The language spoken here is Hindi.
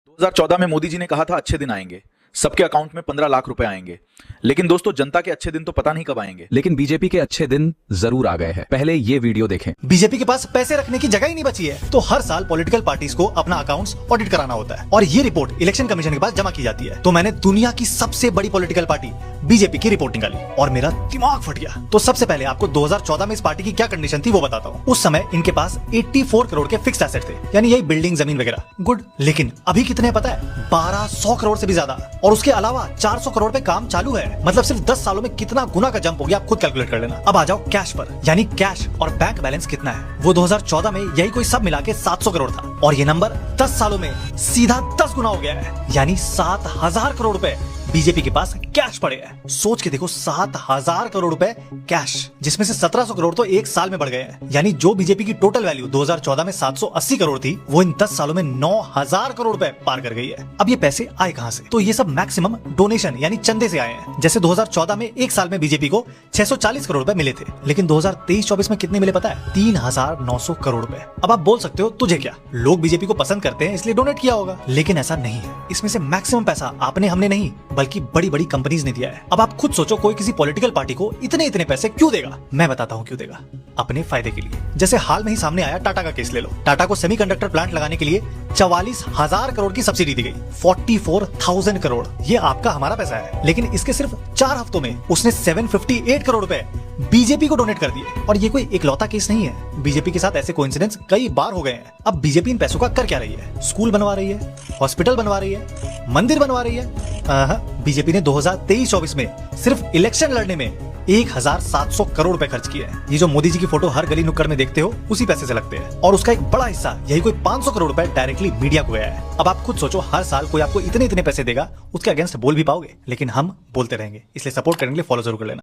2014 में मोदी जी ने कहा था अच्छे दिन आएंगे, सबके अकाउंट में 15 लाख रुपए आएंगे। लेकिन दोस्तों, जनता के अच्छे दिन तो पता नहीं कब आएंगे। लेकिन बीजेपी के अच्छे दिन जरूर आ गए हैं। पहले ये वीडियो देखें। बीजेपी के पास पैसे रखने की जगह ही नहीं बची है, तो हर साल पॉलिटिकल पार्टीज को अपना अकाउंट्स ऑडिट कराना होता है और ये रिपोर्ट इलेक्शन कमीशन के पास जमा की जाती है। तो मैंने दुनिया की सबसे बड़ी पॉलिटिकल पार्टी बीजेपी की रिपोर्ट निकाली और मेरा दिमाग फट गया। तो सबसे पहले आपको 2014 में इस पार्टी की क्या कंडीशन थी वो बताता हूँ। उस समय इनके पास 84 करोड़ के फिक्स्ड एसेट थे, यानी यही बिल्डिंग, जमीन वगैरह। गुड। लेकिन अभी कितने पता है? 1200 करोड़ से भी ज्यादा, और उसके अलावा 400 करोड़ पे काम चालू है। मतलब सिर्फ 10 सालों में कितना गुना का जंप हो गया, आप खुद कैलकुलेट कर लेना। अब आ जाओ कैश पर, यानी कैश और बैंक बैलेंस कितना है। वो 2014 में यही कोई सब मिला के 700 करोड़ था और ये नंबर 10 सालों में सीधा 10 गुना हो गया है, यानी 7000 करोड़ रुपए बीजेपी के पास कैश पड़े हैं। सोच के देखो, 7000 करोड़ रुपए कैश, जिसमें से 1700 करोड़ तो एक साल में बढ़ गए हैं। यानी जो बीजेपी की टोटल वैल्यू 2014 में 780 करोड़ थी, वो इन 10 सालों में 9000 करोड़ रुपए पार कर गई है। अब ये पैसे आए कहां से? तो ये सब मैक्सिमम डोनेशन यानी चंदे से आए हैं। जैसे 2014 में एक साल में बीजेपी को 640 करोड़ रुपए मिले थे, लेकिन 2023-24 में कितने मिले पता है? 3900 करोड़ रुपए। अब आप बोल सकते हो तुझे क्या, लोग बीजेपी को पसंद करते हैं इसलिए डोनेट किया होगा, लेकिन ऐसा नहीं है। इसमें से मैक्सिमम पैसा आपने, हमने नहीं, बल्कि बड़ी बड़ी कंपनीज ने दिया है। अब आप खुद सोचो, कोई किसी पॉलिटिकल पार्टी को इतने इतने पैसे क्यों देगा? मैं बताता हूँ क्यों देगा। अपने फायदे के लिए। जैसे हाल में ही सामने आया टाटा का केस ले लो। टाटा को सेमीकंडक्टर प्लांट लगाने के लिए 44,000 करोड़ की सब्सिडी दी गई। 44,000 करोड़, ये आपका हमारा पैसा है। लेकिन इसके सिर्फ 4 हफ्तों में उसने 758 करोड़ रुपए बीजेपी को डोनेट कर दिए। और ये कोई इकलौता केस नहीं है, बीजेपी के साथ ऐसे कोइंसिडेंस कई बार हो गए हैं। अब बीजेपी इन पैसों का कर क्या रही है? स्कूल बनवा रही है, हॉस्पिटल बनवा रही है, मंदिर बनवा रही है। बीजेपी ने 2023-24 में सिर्फ इलेक्शन लड़ने में 1700 करोड़ रुपए खर्च किए हैं। ये जो मोदी जी की फोटो हर गली नुक्कड़ में देखते हो, उसी पैसे से लगते हैं। और उसका एक बड़ा हिस्सा, यही कोई 500 करोड़ रुपए डायरेक्टली मीडिया को गया है। अब आप खुद सोचो, हर साल कोई आपको इतने इतने पैसे देगा, उसके अगेंस्ट बोल भी पाओगे? लेकिन हम बोलते रहेंगे, इसलिए सपोर्ट करने के लिए फॉलो जरूर कर लेना।